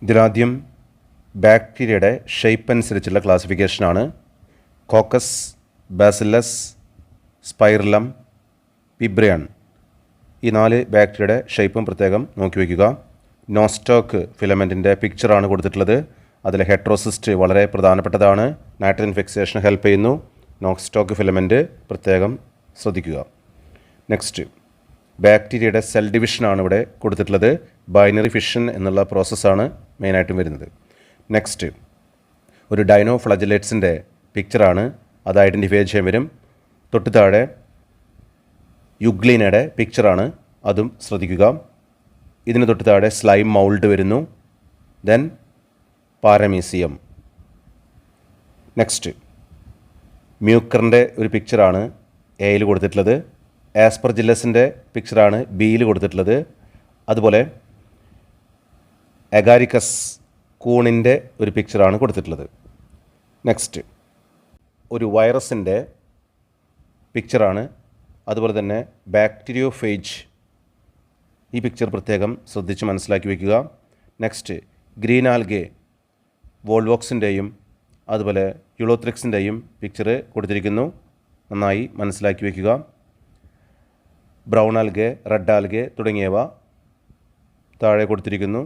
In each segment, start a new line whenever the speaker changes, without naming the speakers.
ഇതിലാദ്യം ബാക്ടീരിയയുടെ ഷേപ്പ് അനുസരിച്ചുള്ള ക്ലാസിഫിക്കേഷനാണ്. Caucus, bacillus, സ്പൈറലം, വിബ്രിയൺ. ഈ 4 ബാക്ടീരിയയുടെ ഷേപ്പും പ്രത്യേകം നോക്കി വയ്ക്കുക. നോസ്റ്റോക്ക് ഫിലമെൻറ്റിൻ്റെ പിക്ചറാണ് കൊടുത്തിട്ടുള്ളത്. അതിലെ ഹെട്രോസിസ്റ്റ് വളരെ പ്രധാനപ്പെട്ടതാണ്. നൈട്രജൻ ഫിക്സേഷന് ഹെൽപ്പ് ചെയ്യുന്നു. നോസ്റ്റോക്ക് ഫിലമെൻറ്റ് പ്രത്യേകം ശ്രദ്ധിക്കുക. നെക്സ്റ്റ്, ബാക്ടീരിയയുടെ സെൽ ഡിവിഷനാണ് ഇവിടെ കൊടുത്തിട്ടുള്ളത്. ബൈനറി ഫിഷൻ എന്നുള്ള പ്രോസസ്സാണ് മെയിനായിട്ടും വരുന്നത്. നെക്സ്റ്റ്, ഒരു ഡൈനോഫ്ലജലേറ്റ്സിൻ്റെ പിക്ചറാണ്. അത് ഐഡൻറ്റിഫൈ ചെയ്യാൻ വരും. തൊട്ട് താഴെ യുഗ്ലീനയുടെ പിക്ചറാണ്, അതും ശ്രദ്ധിക്കുക. ഇതിന് തൊട്ട് താഴെ സ്ലൈം മൗൾഡ് വരുന്നു. Then paramecium. നെക്സ്റ്റ്, മ്യൂക്കറിൻ്റെ ഒരു പിക്ചറാണ് എയിൽ കൊടുത്തിട്ടുള്ളത്. ആസ്പെർജില്ലസിൻ്റെ പിക്ചറാണ് ബിയിൽ കൊടുത്തിട്ടുള്ളത്. അതുപോലെ എഗാരിക്കസ് കൂണിൻ്റെ ഒരു പിക്ചറാണ് കൊടുത്തിട്ടുള്ളത്. നെക്സ്റ്റ്, ഒരു വൈറസിൻ്റെ പിക്ചറാണ്. അതുപോലെ തന്നെ ബാക്ടീരിയോഫേജ്, ഈ പിക്ചർ പ്രത്യേകം ശ്രദ്ധിച്ച് മനസ്സിലാക്കി വയ്ക്കുക. നെക്സ്റ്റ്, ഗ്രീൻ ആൽഗെ, വോൾവോക്സിൻ്റെയും അതുപോലെ യുളോത്രിക്സിൻ്റെയും പിക്ചർ കൊടുത്തിരിക്കുന്നു. നന്നായി മനസ്സിലാക്കി വയ്ക്കുക. ബ്രൗൺ ആൽഗെ, റെഡ് ആൽഗെ തുടങ്ങിയവ താഴെ കൊടുത്തിരിക്കുന്നു.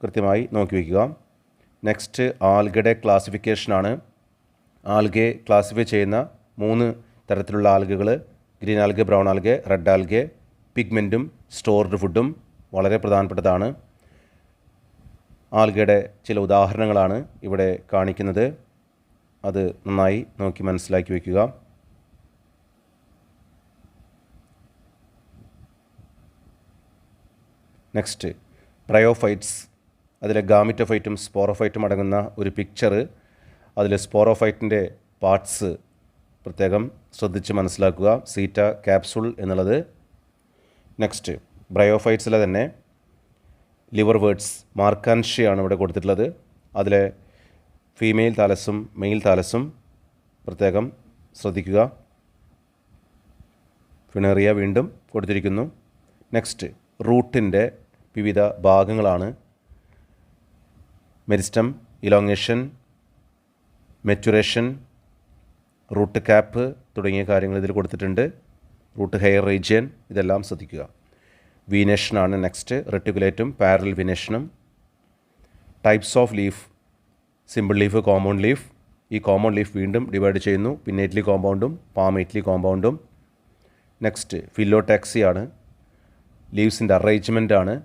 കൃത്യമായി നോക്കി വയ്ക്കുക. നെക്സ്റ്റ്, ആൽഗയുടെ ക്ലാസിഫിക്കേഷനാണ്. ആൽഗെ ക്ലാസിഫൈ ചെയ്യുന്ന 3 തരത്തിലുള്ള ആൽഗകൾ: green algae, brown algae, red algae. പിഗ്മെൻറ്റും സ്റ്റോർഡ് ഫുഡും വളരെ പ്രധാനപ്പെട്ടതാണ്. ആൽഗയുടെ ചില ഉദാഹരണങ്ങളാണ് ഇവിടെ കാണിക്കുന്നത്. അത് നന്നായി നോക്കി മനസ്സിലാക്കി വയ്ക്കുക. Next, bryophytes. അതിലെ ഗാമിറ്റോഫൈറ്റും സ്പോറോഫൈറ്റും അടങ്ങുന്ന ഒരു പിക്ചർ. അതിൽ സ്പോറോഫൈറ്റിൻ്റെ പാർട്സ് പ്രത്യേകം ശ്രദ്ധിച്ച് മനസ്സിലാക്കുക. സീറ്റ, ക്യാപ്സുൾ എന്നുള്ളത്. നെക്സ്റ്റ്, ബ്രയോഫൈറ്റ്സിലെ തന്നെ ലിവർ വേർഡ്സ്, മാർക്കാൻഷ്യയാണ് ഇവിടെ കൊടുത്തിട്ടുള്ളത്. അതിലെ ഫീമെയിൽ താലസും മെയിൽ താലസും പ്രത്യേകം ശ്രദ്ധിക്കുക. ഫിനേറിയ വീണ്ടും കൊടുത്തിരിക്കുന്നു. നെക്സ്റ്റ്, റൂട്ടിൻ്റെ വിവിധ ഭാഗങ്ങളാണ്. Meristem, elongation, maturation, root cap തുടങ്ങിയ കാര്യങ്ങൾ ഇതിൽ കൊടുത്തിട്ടുണ്ട്. റൂട്ട് ഹെയർ റീജിയൻ, ഇതെല്ലാം ശ്രദ്ധിക്കുക. വീനേഷനാണ് നെക്സ്റ്റ്, റെട്ടിക്കുലേറ്റും പാരലൽ വീനേഷനും. Types of leaf, simple leaf, compound leaf. ഈ കോമ്പൗണ്ട് ലീഫ് വീണ്ടും ഡിവൈഡ് ചെയ്യുന്നു. പിന്നേറ്റ്ലി കോമ്പൗണ്ടും പാമേറ്റ്ലി കോമ്പൗണ്ടും. നെക്സ്റ്റ്, ഫില്ലോടാക്സിയാണ്. ലീവ്സിൻ്റെ അറേഞ്ച്മെൻ്റ് ആണ്.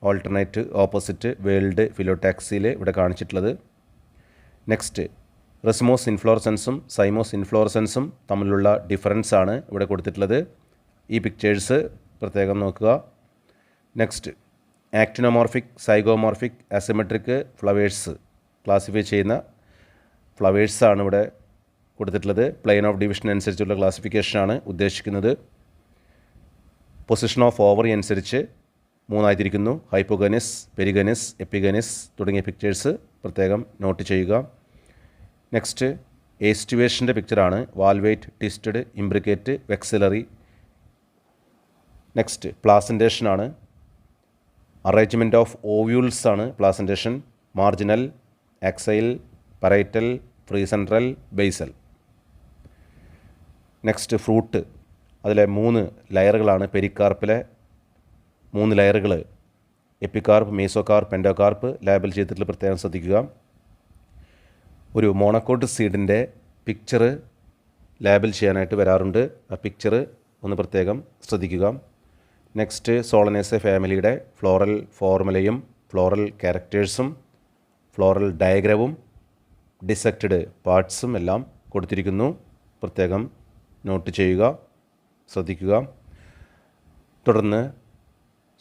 ഓൾട്ടർനേറ്റ്, ഓപ്പോസിറ്റ്, വേൾഡ് ഫില്ലോടാക്സിയിൽ ഇവിടെ കാണിച്ചിട്ടുള്ളത്. നെക്സ്റ്റ്, റെസ്മോസ് ഇൻഫ്ലോറസൻസും സൈമോസ് ഇൻഫ്ലോറസൻസും തമ്മിലുള്ള ഡിഫറൻസ് ആണ് ഇവിടെ കൊടുത്തിട്ടുള്ളത്. ഈ പിക്ചേഴ്സ് പ്രത്യേകം നോക്കുക. Next, actinomorphic, zygomorphic, asymmetric flowers classify ചെയ്യുന്ന ഫ്ലവേഴ്സാണ് ഇവിടെ കൊടുത്തിട്ടുള്ളത്. പ്ലെയിൻ ഓഫ് ഡിവിഷൻ അനുസരിച്ചുള്ള ക്ലാസിഫിക്കേഷനാണ് ഉദ്ദേശിക്കുന്നത്. പൊസിഷൻ ഓഫ് ഓവറി അനുസരിച്ച് 3 തിരിക്കുന്നു. ഹൈപ്പോഗനിസ്, പെരിഗനിസ്, എപ്പിഗനിസ് തുടങ്ങിയ പിക്ചേഴ്സ് പ്രത്യേകം നോട്ട് ചെയ്യുക. നെക്സ്റ്റ്, ഏസ്റ്റുവേഷൻ്റെ പിക്ചറാണ്. Valvate, twisted, imbricate, vexillary. Next, പ്ലാസൻറ്റേഷനാണ്. അറേഞ്ച്മെൻറ്റ് ഓഫ് ഓവ്യൂൾസ് ആണ് placentation. Marginal, axile, parietal, free central, basal. Next, fruit. അതിലെ 3 ലെയറുകളാണ്. പെരിക്കാർപ്പിലെ 3 ലെയറുകൾ: എപ്പിക്കാർപ്പ്, മീസോകാർപ്പ്, എൻഡോകാർപ്പ്. ലേബൽ ചെയ്തിട്ടുള്ള പ്രത്യേകം ശ്രദ്ധിക്കുക. ഒരു മോണോക്കോട്ട് സീഡിൻ്റെ പിക്ചർ ലേബൽ ചെയ്യാനായിട്ട് വരാറുണ്ട്. ആ പിക്ചർ ഒന്ന് പ്രത്യേകം ശ്രദ്ധിക്കുക. നെക്സ്റ്റ്, സോളനേസെ ഫാമിലിയുടെ ഫ്ലോറൽ ഫോർമുലയും ഫ്ലോറൽ ക്യാരക്ടേഴ്സും ഫ്ലോറൽ ഡയഗ്രവും ഡിസെക്റ്റഡ് പാർട്സും എല്ലാം കൊടുത്തിരിക്കുന്നു. പ്രത്യേകം നോട്ട് ചെയ്യുക, ശ്രദ്ധിക്കുക. തുടർന്ന്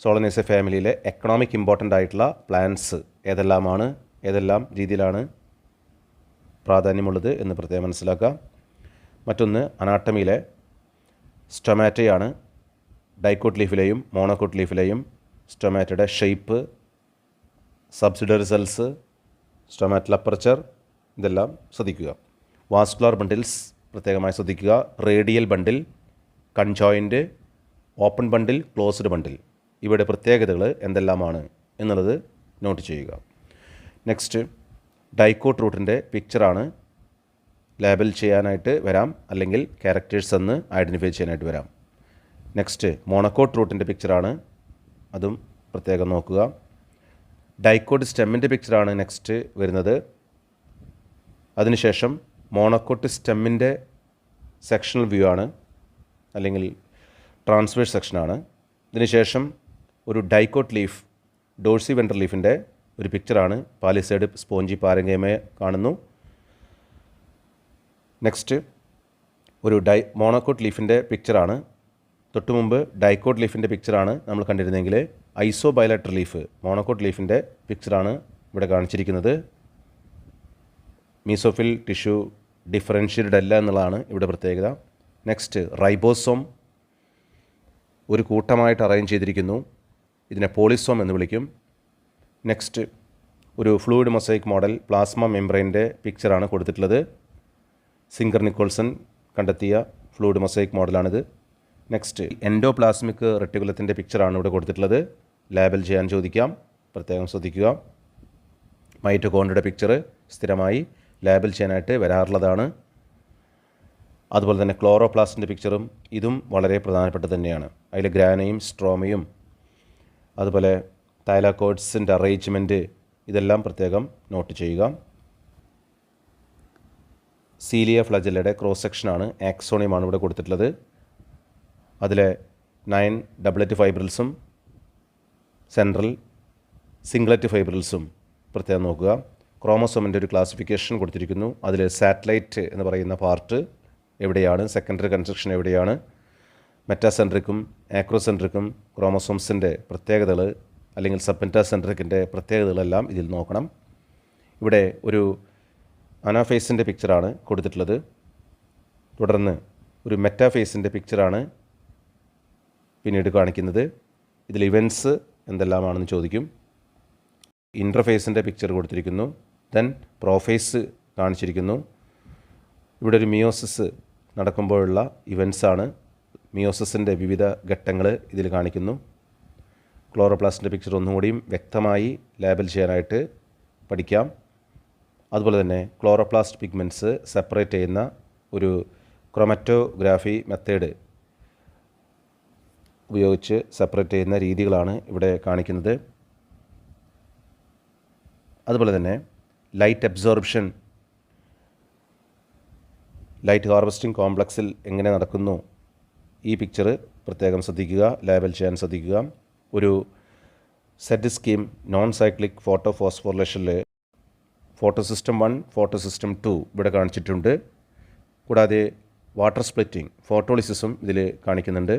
സോളനേസെ ഫാമിലിയിലെ എക്കണോമിക് ഇമ്പോർട്ടൻ്റ് ആയിട്ടുള്ള പ്ലാന്റ്സ് ഏതെല്ലാമാണ്, ഏതെല്ലാം രീതിയിലാണ് പ്രാധാന്യമുള്ളത് എന്ന് പ്രത്യേകം മനസ്സിലാക്കുക. മറ്റൊന്ന്, അനാട്ടമിയിലെ സ്റ്റൊമാറ്റയാണ്. ഡൈക്കോട്ട് ലീഫിലെയും മോണോക്കോട്ട് ലീഫിലെയും സ്റ്റൊമാറ്റയുടെ shape, subsidiary cells, stomatal aperture, ഇതെല്ലാം ശ്രദ്ധിക്കുക. വാസ്കുലാർ ബണ്ടിൽസ് പ്രത്യേകമായി ശ്രദ്ധിക്കുക. Radial bundle, conjoint, open bundle, closed bundle. ഇവയുടെ പ്രത്യേകതകൾ എന്തെല്ലാമാണ് എന്നുള്ളത് നോട്ട് ചെയ്യുക. നെക്സ്റ്റ് ഡൈക്കോട്ട് റൂട്ടിൻ്റെ പിക്ചറാണ്. ലേബൽ ചെയ്യാനായിട്ട് വരാം, അല്ലെങ്കിൽ ക്യാരക്ടേഴ്സ് എന്ന് ഐഡൻറ്റിഫൈ ചെയ്യാനായിട്ട് വരാം. നെക്സ്റ്റ് മോണോക്കോട്ട് റൂട്ടിൻ്റെ പിക്ചറാണ്, അതും പ്രത്യേകം നോക്കുക. ഡൈക്കോട്ട് സ്റ്റെമ്മിൻ്റെ പിക്ചറാണ് നെക്സ്റ്റ് വരുന്നത്. അതിനുശേഷം മോണോക്കോട്ട് സ്റ്റെമ്മിൻ്റെ സെക്ഷണൽ വ്യൂ ആണ്, അല്ലെങ്കിൽ ട്രാൻസ്വേഴ്സ് സെക്ഷനാണ്. ഇതിനുശേഷം ഒരു ഡൈക്കോട്ട് ലീഫ്, ഡോഴ്സി വെൻട്രൽ ലീഫിൻ്റെ ഒരു പിക്ചറാണ്. പാലിസൈഡ് സ്പോഞ്ചി പാരങ്കേമയെ കാണുന്നു. നെക്സ്റ്റ് ഒരു മോണോക്കോട്ട് ലീഫിൻ്റെ പിക്ചറാണ്. തൊട്ടു മുമ്പ് ഡൈക്കോട്ട് ലീഫിൻ്റെ പിക്ചറാണ് നമ്മൾ കണ്ടിരുന്നെങ്കിൽ ഐസോ ബയലാറ്റർ ലീഫ്, മോണോക്കോട്ട് ലീഫിൻ്റെ പിക്ചറാണ് ഇവിടെ കാണിച്ചിരിക്കുന്നത്. മീസോഫിൽ ടിഷ്യൂ ഡിഫറൻഷ്യേറ്റഡ് അല്ല എന്നുള്ളതാണ് ഇവിടെ പ്രത്യേകത. നെക്സ്റ്റ് റൈബോസോം ഒരു കൂട്ടമായിട്ട് അറേഞ്ച് ചെയ്തിരിക്കുന്നു. ഇതിനെ പോളിസോം എന്ന് വിളിക്കും. നെക്സ്റ്റ് ഒരു ഫ്ലൂയിഡ് മൊസൈക്ക് മോഡൽ പ്ലാസ്മ മെംബ്രെയിൻ്റെ പിക്ചറാണ് കൊടുത്തിട്ടുള്ളത്. സിംഗർ നിക്കോൾസൺ കണ്ടെത്തിയ ഫ്ലൂയിഡ് മൊസൈക്ക് മോഡലാണിത്. നെക്സ്റ്റ് എൻഡോപ്ലാസ്മിക് റെട്ടിക്കുലത്തിൻ്റെ പിക്ചറാണ് ഇവിടെ കൊടുത്തിട്ടുള്ളത്. ലേബൽ ചെയ്യാൻ ചോദിക്കാം, പ്രത്യേകം ശ്രദ്ധിക്കുക. മൈറ്റോകോൺഡ്രിയയുടെ പിക്ചർ സ്ഥിരമായി ലേബൽ ചെയ്യാനായിട്ട് വരാറുള്ളതാണ്. അതുപോലെ തന്നെ ക്ലോറോപ്ലാസ്റ്റിൻ്റെ പിക്ചറും ഇതും വളരെ പ്രധാനപ്പെട്ടത് തന്നെയാണ്. അതിൽ ഗ്രാനയും സ്ട്രോമയും അതുപോലെ തൈലാക്കോയിഡ്സിൻ്റെ അറേഞ്ച്മെൻറ്റ് ഇതെല്ലാം പ്രത്യേകം നോട്ട് ചെയ്യുക. സീലിയ ഫ്ലജല്ലയുടെ ക്രോസ് സെക്ഷനാണ്, ആക്സോണിയമാണ് ഇവിടെ കൊടുത്തിട്ടുള്ളത്. അതിലെ 9 ഡബിളറ്റ് ഫൈബ്രിൽസും സെൻട്രൽ സിംഗ്ലറ്റ് ഫൈബ്രിൽസും പ്രത്യേകം നോക്കുക. ക്രോമോസോമിൻ്റെ ഒരു ക്ലാസിഫിക്കേഷൻ കൊടുത്തിരിക്കുന്നു. അതിൽ സാറ്റലൈറ്റ് എന്ന് പറയുന്ന പാർട്ട് എവിടെയാണ്, സെക്കൻഡറി കൺസ്ട്രക്ഷൻ എവിടെയാണ്, മെറ്റാസെൻട്രിക്കും ആക്രോസെൻട്രിക്കും ക്രോമോസോംസിൻ്റെ പ്രത്യേകതകൾ അല്ലെങ്കിൽ സബ്മെറ്റാസെൻട്രിക്കിൻ്റെ പ്രത്യേകതകളെല്ലാം ഇതിൽ നോക്കണം. ഇവിടെ ഒരു അനാഫേസിൻ്റെ പിക്ചറാണ് കൊടുത്തിട്ടുള്ളത്. തുടർന്ന് ഒരു മെറ്റാഫേസിൻ്റെ പിക്ചറാണ് പിന്നീട് കാണിക്കുന്നത്. ഇതിൽ ഇവൻറ്റ്സ് എന്തെല്ലാമാണെന്ന് ചോദിക്കും. ഇൻ്റർഫേസിൻ്റെ പിക്ചർ കൊടുത്തിരിക്കുന്നു. ദെൻ പ്രോഫേസ് കാണിച്ചിരിക്കുന്നു. ഇവിടെ ഒരു മിയോസിസ് നടക്കുമ്പോഴുള്ള ഇവൻറ്റ്സാണ്. മിയോസിസിൻ്റെ വിവിധ ഘട്ടങ്ങൾ ഇതിൽ കാണിക്കുന്നു. ക്ലോറോപ്ലാസ്റ്റിൻ്റെ പിക്ചർ ഒന്നുകൂടിയും വ്യക്തമായി ലേബൽ ചെയ്യാനായിട്ട് പഠിക്കാം. അതുപോലെ തന്നെ ക്ലോറോപ്ലാസ്റ്റ് പിഗ്മെൻറ്റ്സ് സെപ്പറേറ്റ് ചെയ്യുന്ന ഒരു ക്രോമറ്റോഗ്രാഫി മെത്തേഡ് ഉപയോഗിച്ച് സെപ്പറേറ്റ് ചെയ്യുന്ന രീതികളാണ് ഇവിടെ കാണിക്കുന്നത്. അതുപോലെ തന്നെ ലൈറ്റ് അബ്സോർപ്ഷൻ, ലൈറ്റ് ഹാർവെസ്റ്റിംഗ് കോംപ്ലക്സിൽ എങ്ങനെ നടക്കുന്നു, ഈ പിക്ചർ പ്രത്യേകം ശ്രദ്ധിക്കുക, ലേബൽ ചെയ്യാൻ ശ്രദ്ധിക്കുക. ഒരു Z scheme non cyclic photo ഫോസ്ഫോറിലേഷനിൽ ഫോട്ടോ സിസ്റ്റം 1, ഫോട്ടോ സിസ്റ്റം 2 ഇവിടെ കാണിച്ചിട്ടുണ്ട്. കൂടാതെ വാട്ടർ സ്പ്ലിറ്റിംഗ്, ഫോട്ടോളിസിസും ഇതിൽ കാണിക്കുന്നുണ്ട്.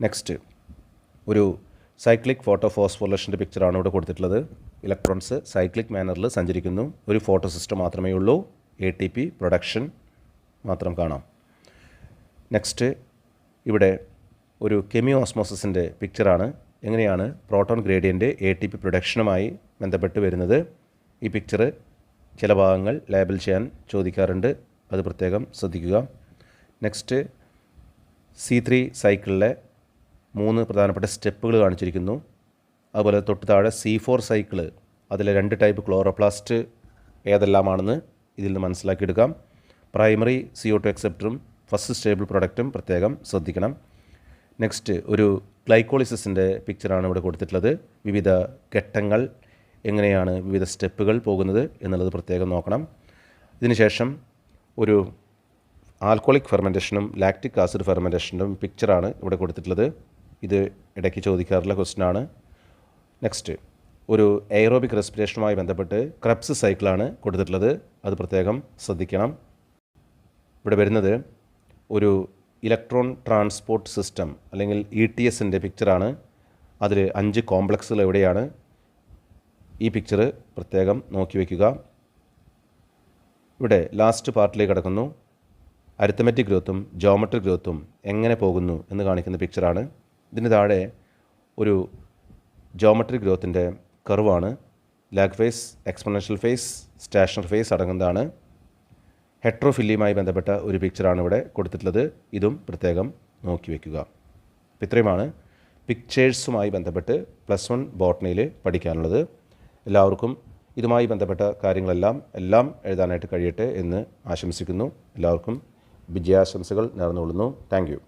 നെക്സ്റ്റ് ഒരു സൈക്ലിക് ഫോട്ടോ ഫോസ്ഫോറിലേഷൻ്റെ പിക്ചറാണ് ഇവിടെ കൊടുത്തിട്ടുള്ളത്. ഇലക്ട്രോൺസ് സൈക്ലിക് മാനറിൽ സഞ്ചരിക്കുന്നു. ഒരു ഫോട്ടോ സിസ്റ്റം മാത്രമേ ഉള്ളൂ. ATP പ്രൊഡക്ഷൻ മാത്രം കാണാം. നെക്സ്റ്റ് ഇവിടെ ഒരു കെമിയോ ഓസ്മോസിസിൻ്റെ പിക്ചറാണ്. എങ്ങനെയാണ് പ്രോട്ടോൺ ഗ്രേഡിയൻ്റ് ATP പ്രൊഡക്ഷനുമായി ബന്ധപ്പെട്ട് വരുന്നത്. ഈ പിക്ചർ ചില ഭാഗങ്ങൾ ലേബൽ ചെയ്യാൻ ചോദിക്കാറുണ്ട്, അത് പ്രത്യേകം ശ്രദ്ധിക്കുക. നെക്സ്റ്റ് C3 സൈക്കിളിലെ 3 പ്രധാനപ്പെട്ട സ്റ്റെപ്പുകൾ കാണിച്ചിരിക്കുന്നു. അതുപോലെ തൊട്ട് താഴെ C4 സൈക്കിള്, അതിലെ 2 ടൈപ്പ് ക്ലോറോപ്ലാസ്റ്റ് ഏതെല്ലാമാണെന്ന് ഇതിൽ നിന്ന് മനസ്സിലാക്കിയെടുക്കാം. പ്രൈമറി CO2 അക്സെപ്റ്ററും ഫസ്റ്റ് സ്റ്റേബിൾ പ്രൊഡക്റ്റും പ്രത്യേകം ശ്രദ്ധിക്കണം. നെക്സ്റ്റ് ഒരു ഗ്ലൈക്കോളിസിസിൻ്റെ പിക്ചറാണ് ഇവിടെ കൊടുത്തിട്ടുള്ളത്. വിവിധ ഘട്ടങ്ങൾ എങ്ങനെയാണ് വിവിധ സ്റ്റെപ്പുകൾ പോകുന്നത് എന്നുള്ളത് പ്രത്യേകം നോക്കണം. ഇതിനുശേഷം ഒരു ആൽക്കോളിക് ഫെർമെൻറ്റേഷനും ലാക്റ്റിക് ആസിഡ് ഫെർമെൻറ്റേഷനും പിക്ചറാണ് ഇവിടെ കൊടുത്തിട്ടുള്ളത്. ഇത് ഇടയ്ക്ക് ചോദിക്കാറുള്ള ക്വസ്റ്റ്യനാണ്. നെക്സ്റ്റ് ഒരു എയറോബിക് റെസ്പിറേഷനുമായി ബന്ധപ്പെട്ട് ക്രെബ്സ് സൈക്കിളാണ് കൊടുത്തിട്ടുള്ളത്, അത് പ്രത്യേകം ശ്രദ്ധിക്കണം. ഇവിടെ വരുന്നത് ഒരു ഇലക്ട്രോൺ ട്രാൻസ്പോർട്ട് സിസ്റ്റം അല്ലെങ്കിൽ ETSൻ്റെ പിക്ചറാണ്. അതിൽ 5 കോംപ്ലക്സുകൾ എവിടെയാണ്, ഈ പിക്ചർ പ്രത്യേകം നോക്കി വയ്ക്കുക. ഇവിടെ ലാസ്റ്റ് പാർട്ടിലേക്ക് കടക്കുന്നു. അരിത്തമെറ്റിക് ഗ്രോത്തും ജോമെട്രിക് ഗ്രോത്തും എങ്ങനെ പോകുന്നു എന്ന് കാണിക്കുന്ന പിക്ചറാണ്. ഇതിന് താഴെ ഒരു ജോമെട്രിക് ഗ്രോത്തിൻ്റെ കർവാണ്. Lag phase, exponential phase, stationary phase അടങ്ങുന്നതാണ്. ഹെട്രോഫില്ലിയുമായി ബന്ധപ്പെട്ട ഒരു പിക്ചറാണ് ഇവിടെ കൊടുത്തിട്ടുള്ളത്, ഇതും പ്രത്യേകം നോക്കി വയ്ക്കുക. ഇത്രയുമാണ് പിക്ചേഴ്സുമായി ബന്ധപ്പെട്ട് +1 ബോട്ടണിയിൽ പഠിക്കാനുള്ളത്. എല്ലാവർക്കും ഇതുമായി ബന്ധപ്പെട്ട കാര്യങ്ങളെല്ലാം എഴുതാനായിട്ട് കഴിയട്ടെ എന്ന് ആശംസിക്കുന്നു. എല്ലാവർക്കും വിജയാശംസകൾ നേർന്നുകൊള്ളുന്നു. Thank you.